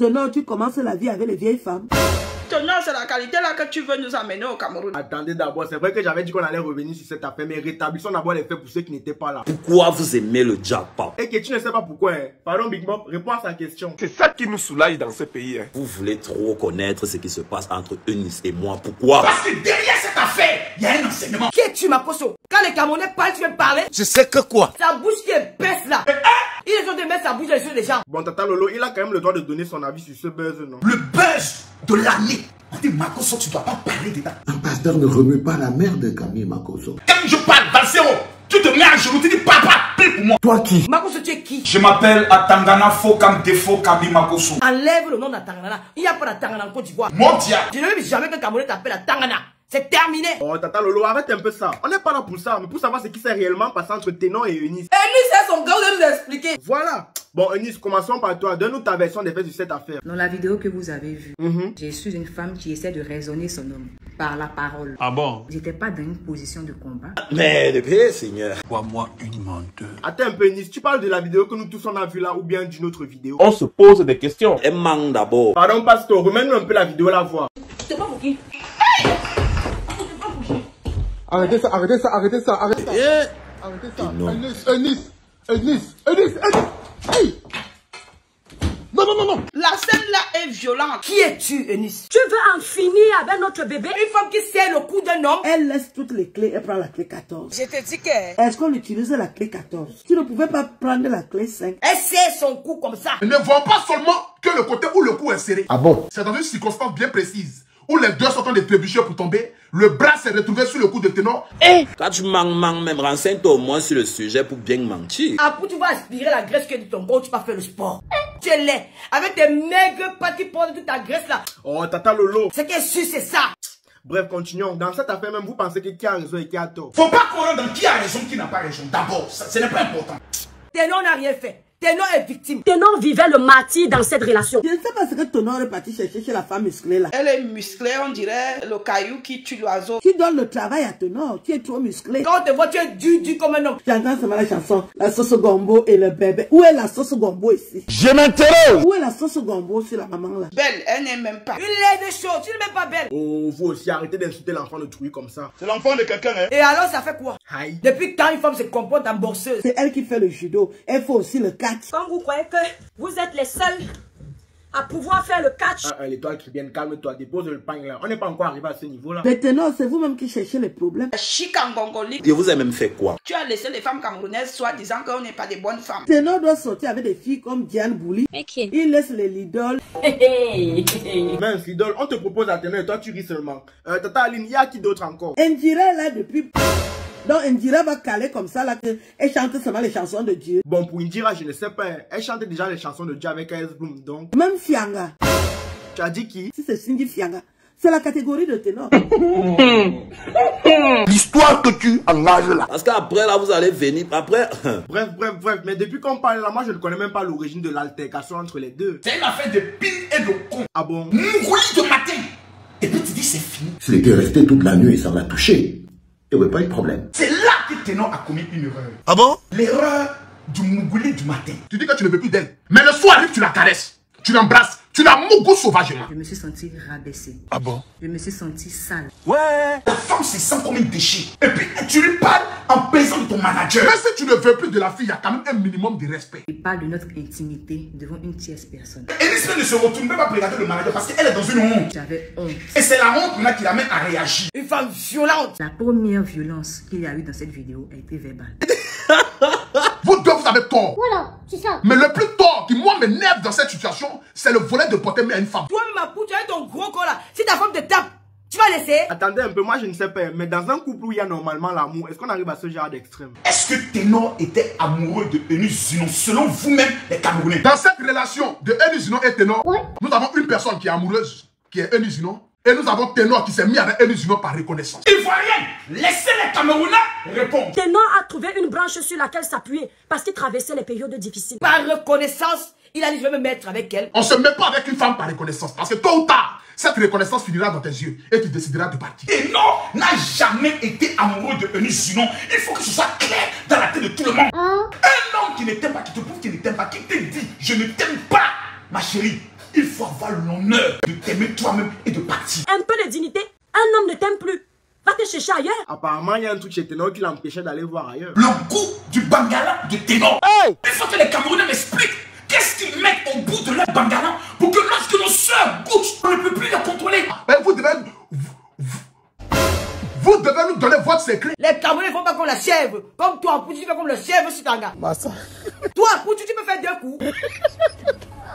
Tenor, tu commences la vie avec les vieilles femmes. Tenor, c'est la qualité là que tu veux nous amener au Cameroun. Attendez d'abord, c'est vrai que j'avais dit qu'on allait revenir sur cette affaire, mais rétablissons d'abord les faits pour ceux qui n'étaient pas là. Pourquoi vous aimez le jackpot? Et que tu ne sais pas pourquoi, hein. Pardon Big Bob, réponds à sa question. C'est ça qui nous soulage dans ce pays. Hein. Vous voulez trop connaître ce qui se passe entre Eunice et moi. Pourquoi? Parce que derrière cette affaire, il y a un enseignement. Qui es-tu, Makoso? Quand les Camerounais parlent, tu veux parler? Je sais que quoi? Sa bouche qui est baisse là. Il est de mettre sa bouche dans les yeux des gens. Bon, Tata Lolo, il a quand même le droit de donner son avis sur ce buzz, non? Le buzz de l'année. On dit Makoso, tu dois pas parler dedans. Un pasteur ne remue pas la mère de Camille Makoso. Quand je parle, Valsero, tu te mets à genoux, tu dis papa, prie pour moi. Toi qui? Makoso, tu es qui? Je m'appelle Atangana Fokam Defo Camille Makoso. Enlève le nom d'Atangana. Il n'y a pas d'Atangana en Côte d'Ivoire. Mon diable. Je ne veux jamais qu'un Camerounais t'appelle Atangana. C'est terminé. Oh, Tata Lolo, arrête un peu ça. On n'est pas là pour ça, mais pour savoir ce qui s'est réellement passé entre Tenor et Eunice. Eunice, c'est son gars, vous allez nous expliquer. Voilà. Bon, Eunice, commençons par toi. Donne-nous ta version des faits sur cette affaire. Dans la vidéo que vous avez vue, j'ai su d'une femme qui essaie de raisonner son homme par la parole. Ah bon? J'étais pas dans une position de combat. Mais le paix, Seigneur. Crois-moi une menteuse. Attends un peu, Eunice. Tu parles de la vidéo que nous tous on a vue là ou bien d'une autre vidéo? On se pose des questions. Elle manque d'abord. Pardon, pasteur, remets-nous un peu la vidéo là voir. C'est pas pour qui? Arrêtez ça, arrêtez ça, arrêtez ça, arrêtez ça. Arrêtez ça. Eunice. Hey! Non. La scène là est violente. Qui es-tu, Eunice? Tu veux en finir avec notre bébé? Une femme qui serre le cou d'un homme. Elle laisse toutes les clés, elle prend la clé 14. Je te dis que... Est-ce qu'on utilise la clé 14? Tu ne pouvais pas prendre la clé 5. Elle serre son cou comme ça. Ne vois pas seulement que le côté où le cou est serré. Ah bon? C'est dans une circonstance bien précise. Où les deux sont en train de trébucher pour tomber. Le bras s'est retrouvé sur le cou de Tenor. Quand tu manques même, renseigne-toi au moins sur le sujet pour bien mentir. Après, tu vas aspirer la graisse que de ton corps, tu vas faire le sport. Tu es laid. Avec tes maigres pattes qui prennent toute ta graisse là. Oh, Tata Lolo. Ce qui est sûr, c'est ça. Bref, continuons. Dans cette affaire même, vous pensez que qui a raison et qui a tort? Faut pas courir dans qui a raison, qui n'a pas raison. D'abord, ce n'est pas important. Tenor n'a rien fait. Tenor est victime. Tenor vivait le martyr dans cette relation. Je ne sais pas ce que Tenor est parti chercher chez la femme musclée là. Elle est musclée, on dirait le caillou qui tue l'oiseau. Tu donnes le travail à Tenor, tu es trop musclé. Quand on te voit, tu es dur comme un homme. J'entends seulement la chanson, la sauce gombo et le bébé. Où est la sauce gombo ici? Je m'interroge. Où est la sauce gombo sur la maman là? Belle, elle n'est même pas. Une lait de chaud, tu n'es même pas belle. Oh, vous aussi, arrêtez d'insulter l'enfant de Trouille comme ça. C'est l'enfant de quelqu'un, hein? Et alors, ça fait quoi? Aïe. Depuis quand une femme se comporte en bourseuse? C'est elle qui fait le judo. Elle fait aussi le catch. Comme vous croyez que vous êtes les seuls à pouvoir faire le catch. L'étoile Tribienne, calme-toi, dépose le pain là. On n'est pas encore arrivé à ce niveau-là. Mais Tenor, c'est vous-même qui cherchez les problèmes. Chikangongoli. Je vous ai même fait quoi? Tu as laissé les femmes camerounaises soit disant qu'on n'est pas des bonnes femmes. Tenor doit sortir avec des filles comme Diane Bouli. Okay. Il laisse les Lidl. Mince, idole, on te propose à tenir et toi tu ris seulement. Tata Aline, il y a qui d'autre encore? Indira là depuis... Donc Indira va caler comme ça là que elle chante seulement les chansons de Dieu. Bon, pour Indira, je ne sais pas. Elle chante déjà les chansons de Dieu avec AS Bloom, donc... Même Fianga. Tu as dit qui? Si c'est Cindy Fianga, c'est la catégorie de ténor. L'histoire que tu engages là. Parce qu'après là, vous allez venir. Après... Bref. Mais depuis qu'on parle là, moi je ne connais même pas l'origine de l'altercation entre les deux. C'est une affaire de pile et de con. Ah bon? Nous roulis de matin. Et puis tu dis c'est fini. S'il était resté toute la nuit et ça m'a touché, il n'y aurait pas eu de problème. C'est là que Tenor a commis une erreur. Ah bon? L'erreur du mougouli du matin. Tu dis que tu ne veux plus d'elle. Mais le soir arrive, tu la caresses. Tu l'embrasses. Tu la mougoutes sauvagement. Je me suis sentie rabaissée. Ah bon? Je me suis sentie sale. Ouais. La femme se sent comme un déchet. Et puis tu lui parles en pesant de ton manager. Mais si tu ne veux plus de la fille, il y a quand même un minimum de respect. Il parle de notre intimité devant une tierce personne. Eunice ne se retourne même pas pour regarder le manager parce qu'elle est dans une honte. J'avais honte. Et c'est la honte là qui l'amène à réagir. Une femme violente. La première violence qu'il y a eu dans cette vidéo a été verbale. Vous deux, vous avez tort. Voilà, c'est ça. Mais le plus tort qui, moi, m'énerve dans cette situation, c'est le volet de porter main à une femme. Toi, ma poutre, tu as ton gros corps là. Si ta femme te tape, tu vas laisser. Attendez un peu, moi je ne sais pas, mais dans un couple où il y a normalement l'amour, est-ce qu'on arrive à ce genre d'extrême? Est-ce que Tenor était amoureux de Eunice Zinon, selon vous-même, les Camerounais? Dans cette relation de Eunice Zinon et Tenor, nous avons une personne qui est amoureuse, qui est Eunice Zinon, et nous avons Tenor qui s'est mis avec Eunice Zinon par reconnaissance. Il ne voit rien. Laissez les Camerounais répondre. Tenor a trouvé une branche sur laquelle s'appuyer parce qu'il traversait les périodes difficiles. Par reconnaissance, il a dit je vais me mettre avec elle. On ne se met pas avec une femme par reconnaissance, parce que tôt ou tard, cette reconnaissance finira dans tes yeux et tu décideras de partir. Tenor n'a jamais été amoureux de Eunice Zinon. Il faut que ce soit clair dans la tête de tout le monde. Un homme qui ne t'aime pas, qui te prouve qu'il ne t'aime pas, qui te dit je ne t'aime pas, ma chérie, il faut faut avoir l'honneur de t'aimer toi-même et de partir. Un peu de dignité, un homme ne t'aime plus. Va te chercher ailleurs. Apparemment, il y a un truc chez Ténor qui l'empêchait d'aller voir ailleurs. Le goût du bangala de Ténor. Hey! Il faut que les Camerounais m'expliquent qu'est-ce qu'ils mettent au bout de leur bangala pour que lorsque nos soeurs goûtent, on ne peut plus les contrôler. Mais vous devez nous donner votre secret. Les Camerounais ne font pas comme la chèvre. Comme toi, Poutou, tu fais comme le chèvre Sitanga. Toi, Poutou, tu peux faire 2 coups.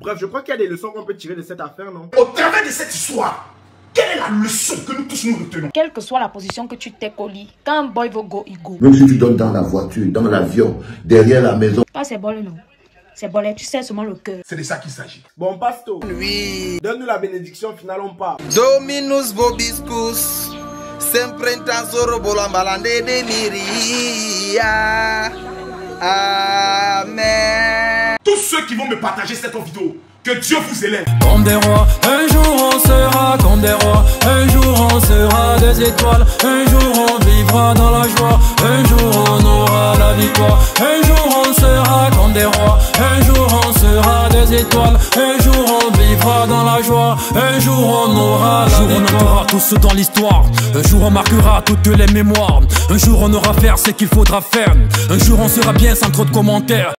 Bref, je crois qu'il y a des leçons qu'on peut tirer de cette affaire, non? Au travers de cette histoire, quelle est la leçon que nous tous nous retenons? Quelle que soit la position que tu t'es collé, quand un boy veut go, il go. Même si tu donnes dans la voiture, dans l'avion, derrière la maison. Pas c'est bol, non. C'est bol, tu sais seulement le cœur. C'est de ça qu'il s'agit. Bon, Pasto. Oui. Donne-nous la bénédiction finale, on part. Dominus vobiscus. Sempre in transoro bolambalande de miria. Amen. Tous ceux qui vont me partager cette vidéo, que Dieu vous élève. Comme des rois, un jour on sera comme des rois. Un jour on sera des étoiles. Un jour on vivra dans la joie. Un jour on aura la victoire. Un jour on sera comme des rois. Un jour on sera des étoiles. Un jour on vivra dans la joie. Un jour on aura la victoire. Un jour on notera tout ce dans l'histoire. Un jour on marquera toutes les mémoires. Un jour on aura faire ce qu'il faudra faire. Un jour on sera bien sans trop de commentaires.